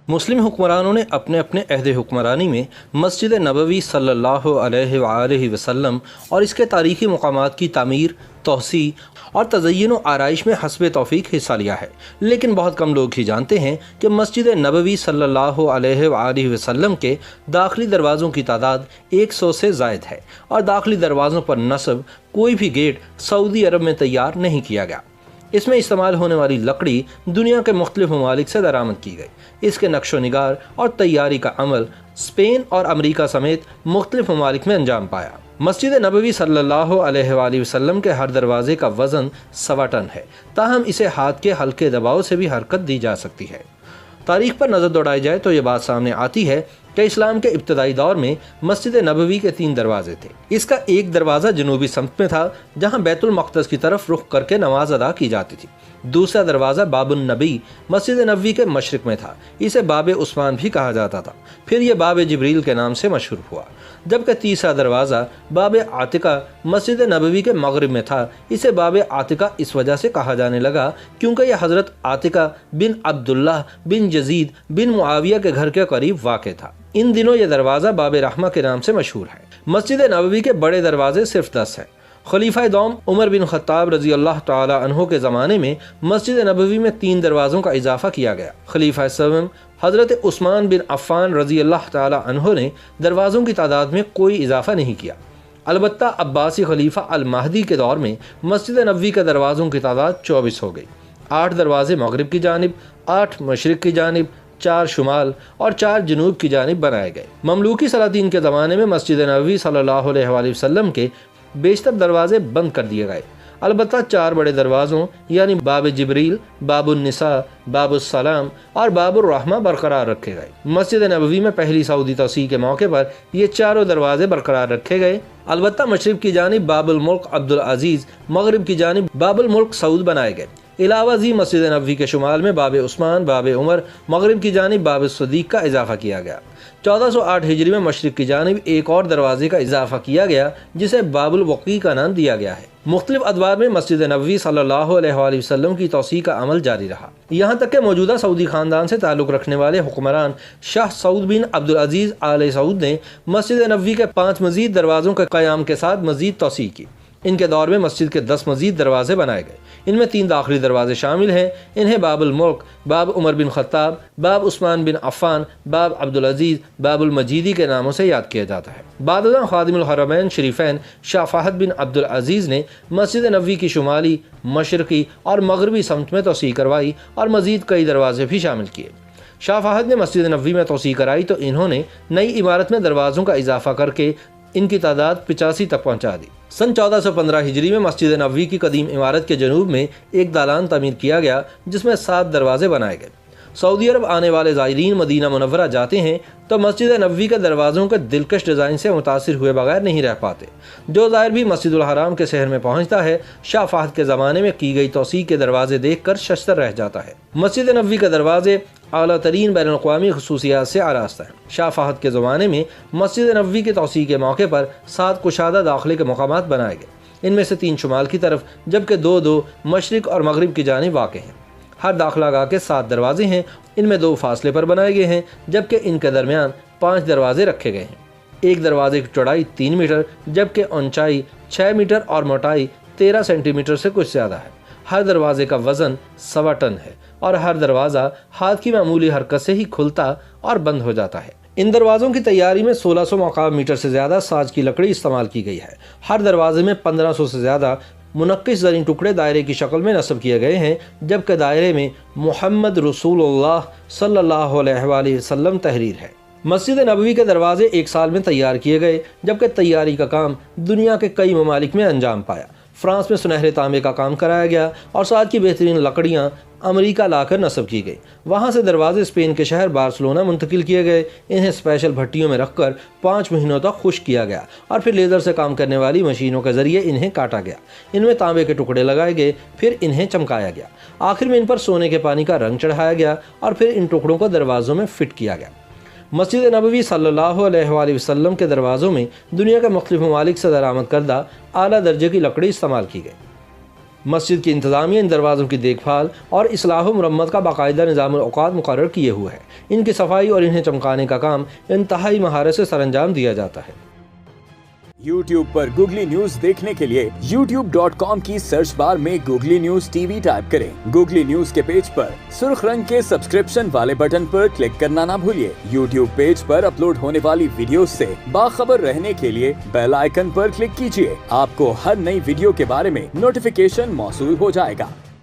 مسلم حکمرانوں نے اپنے اپنے عہد حکمرانی میں مسجد نبوی صلی اللہ علیہ وآلہ وسلم اور اس کے تاریخی مقامات کی تعمیر، توسیع اور تزئین و آرائش میں حسب توفیق حصہ لیا ہے، لیکن بہت کم لوگ ہی جانتے ہیں کہ مسجد نبوی صلی اللہ علیہ وآلہ وسلم کے داخلی دروازوں کی تعداد 100 سے زائد ہے، اور داخلی دروازوں پر نصب کوئی بھی گیٹ سعودی عرب میں تیار نہیں کیا گیا۔ اس میں استعمال ہونے والی لکڑی دنیا کے مختلف ممالک سے درآمد کی گئی۔ اس کے نقش و نگار اور تیاری کا عمل اسپین اور امریکہ سمیت مختلف ممالک میں انجام پایا۔ مسجد نبوی صلی اللہ علیہ وآلہ وسلم کے ہر دروازے کا وزن 1.25 ٹن ہے، تاہم اسے ہاتھ کے ہلکے دباؤ سے بھی حرکت دی جا سکتی ہے۔ تاریخ پر نظر دوڑائی جائے تو یہ بات سامنے آتی ہے کہ اسلام کے ابتدائی دور میں مسجد نبوی کے 3 دروازے تھے۔ اس کا ایک دروازہ جنوبی سمت میں تھا، جہاں بیت المقدس کی طرف رخ کر کے نماز ادا کی جاتی تھی۔ دوسرا دروازہ باب النبی مسجد نبوی کے مشرق میں تھا، اسے باب عثمان بھی کہا جاتا تھا، پھر یہ باب جبریل کے نام سے مشہور ہوا۔ جبکہ تیسرا دروازہ باب عاتقہ مسجد نبوی کے مغرب میں تھا، اسے باب عاتقہ اس وجہ سے کہا جانے لگا کیونکہ یہ حضرت عاتقہ بن عبداللہ بن یزید بن معاویہ کے گھر کے قریب واقع تھا۔ ان دنوں یہ دروازہ باب رحمہ کے نام سے مشہور ہے۔ مسجد نبوی کے بڑے دروازے صرف 10 ہیں۔ خلیفہ دوم عمر بن خطاب رضی اللہ تعالی عنہ کے زمانے میں مسجد نبوی میں 3 دروازوں کا اضافہ کیا گیا۔ خلیفہ سوم حضرت عثمان بن عفان رضی اللہ تعالی عنہ نے دروازوں کی تعداد میں کوئی اضافہ نہیں کیا۔ البتہ عباسی خلیفہ المہدی کے دور میں مسجد نبوی کے دروازوں کی تعداد 24 ہو گئی۔ 8 دروازے مغرب کی جانب، 8 مشرق کی جانب، 4 شمال اور 4 جنوب کی جانب بنائے گئے۔ مملوکی سلاطین کے زمانے میں مسجد نبوی صلی اللہ علیہ وآلہ وسلم کے بیشتر دروازے بند کر دیے گئے، البتہ 4 بڑے دروازوں یعنی باب جبریل، باب النساء، باب السلام اور باب الرحمہ برقرار رکھے گئے۔ مسجد نبوی میں پہلی سعودی توسیع کے موقع پر یہ چاروں دروازے برقرار رکھے گئے، البتہ مشرق کی جانب باب الملک عبدالعزیز، مغرب کی جانب باب الملک سعود بنائے گئے۔ علاوہ ازیں مسجد نبوی کے شمال میں باب عثمان، باب عمر، مغرب کی جانب باب صدیق کا اضافہ کیا گیا۔ 1408 ہجری میں مشرق کی جانب ایک اور دروازے کا اضافہ کیا گیا جسے باب الوقی کا نام دیا گیا ہے۔ مختلف ادوار میں مسجد نبوی صلی اللہ علیہ وآلہ وسلم کی توسیع کا عمل جاری رہا، یہاں تک کہ موجودہ سعودی خاندان سے تعلق رکھنے والے حکمران شاہ سعود بن عبدالعزیز آل سعود نے مسجد نبوی کے 5 مزید دروازوں کے قیام کے ساتھ مزید توسیع کی۔ ان کے دور میں مسجد کے 10 مزید دروازے بنائے گئے، ان میں 3 داخلی دروازے شامل ہیں، انہیں باب الملک، باب عمر بن خطاب، باب عثمان بن عفان، باب عبدالعزیز، باب المجیدی کے ناموں سے یاد کیا جاتا ہے۔ بعد ازاں خادم الحرمین شریفین شاہ فہد بن عبدالعزیز نے مسجد نبوی کی شمالی، مشرقی اور مغربی سمت میں توسیع کروائی اور مزید کئی دروازے بھی شامل کیے۔ شاہ فہد نے مسجد نبوی میں توسیع کرائی تو انہوں نے نئی عمارت میں دروازوں کا اضافہ کر کے ان کی تعداد 85 تک پہنچا دی۔ سن 1415 ہجری میں مسجد نبوی کی قدیم عمارت کے جنوب میں ایک دالان تعمیر کیا گیا جس میں 7 دروازے بنائے گئے۔ سعودی عرب آنے والے زائرین مدینہ منورہ جاتے ہیں تو مسجد نبوی کے دروازوں کے دلکش ڈیزائن سے متاثر ہوئے بغیر نہیں رہ پاتے۔ جو زائر بھی مسجد الحرام کے شہر میں پہنچتا ہے شاہ فہد کے زمانے میں کی گئی توسیع کے دروازے دیکھ کر ششدر رہ جاتا ہے۔ مسجد نبوی کے دروازے اعلیٰ ترین بین الاقوامی خصوصیات سے آراستہ ہیں۔ شاہ فہد کے زمانے میں مسجد نبوی کی توسیع کے موقع پر 7 کشادہ داخلے کے مقامات بنائے گئے، ان میں سے 3 شمال کی طرف جبکہ 2 مشرق اور مغرب کی جانب واقع ہیں۔ ہر داخلہ گاہ کے 7 دروازے ہیں، ان میں 2 فاصلے پر بنائے گئے ہیں جبکہ ان کے درمیان 5 دروازے رکھے گئے ہیں۔ ایک دروازے کی چوڑائی 3 میٹر جبکہ اونچائی 6 میٹر اور موٹائی 13 سینٹی میٹر سے کچھ زیادہ ہے۔ ہر دروازے کا وزن 1.25 ٹن ہے اور ہر دروازہ ہاتھ کی معمولی حرکت سے ہی کھلتا اور بند ہو جاتا ہے۔ ان دروازوں کی تیاری میں 1600 مکعب میٹر سے زیادہ ساج کی لکڑی استعمال کی گئی ہے۔ ہر دروازے میں 1500 سے زیادہ منقش زرین ٹکڑے دائرے کی شکل میں نصب کیے گئے ہیں جبکہ دائرے میں محمد رسول اللہ صلی اللہ علیہ وآلہ وسلم تحریر ہے۔ مسجد نبوی کے دروازے 1 سال میں تیار کیے گئے جبکہ تیاری کا کام دنیا کے کئی ممالک میں انجام پایا۔ فرانس میں سنہرے تانبے کا کام کرایا گیا اور ساج کی بہترین لکڑیاں امریکہ لا کر نصب کی گئی۔ وہاں سے دروازے اسپین کے شہر بارسلونا منتقل کیے گئے، انہیں اسپیشل بھٹیوں میں رکھ کر 5 مہینوں تک خشک کیا گیا اور پھر لیزر سے کام کرنے والی مشینوں کے ذریعے انہیں کاٹا گیا۔ ان میں تانبے کے ٹکڑے لگائے گئے، پھر انہیں چمکایا گیا، آخر میں ان پر سونے کے پانی کا رنگ چڑھایا گیا اور پھر ان ٹکڑوں کو دروازوں میں فٹ کیا گیا۔ مسجد نبوی صلی اللہ علیہ وآلہ وسلم کے دروازوں میں دنیا کے مختلف ممالک سے درآمد کردہ اعلیٰ درجے کی لکڑی استعمال کی گئی۔ مسجد کی انتظامیہ ان دروازوں کی دیکھ بھال اور اصلاح و مرمت کا باقاعدہ نظام الاوقات مقرر کیے ہوئے ہے۔ ان کی صفائی اور انہیں چمکانے کا کام انتہائی مہارت سے سر انجام دیا جاتا ہے۔ YouTube پر گوگلی نیوز دیکھنے کے لیے youtube.com کی سرچ بار میں googly news T V type کریں۔ گوگلی نیوز کے پیج پر سرخ رنگ کے سبسکرپشن والے بٹن پر کلک کرنا نہ بھولیے۔ YouTube پیج پر اپلوڈ ہونے والی ویڈیوز سے باخبر رہنے کے لیے بیل آئیکن پر کلک کیجیے۔ آپ کو ہر نئی ویڈیو کے بارے میں نوٹیفیکیشن موصول ہو جائے گا۔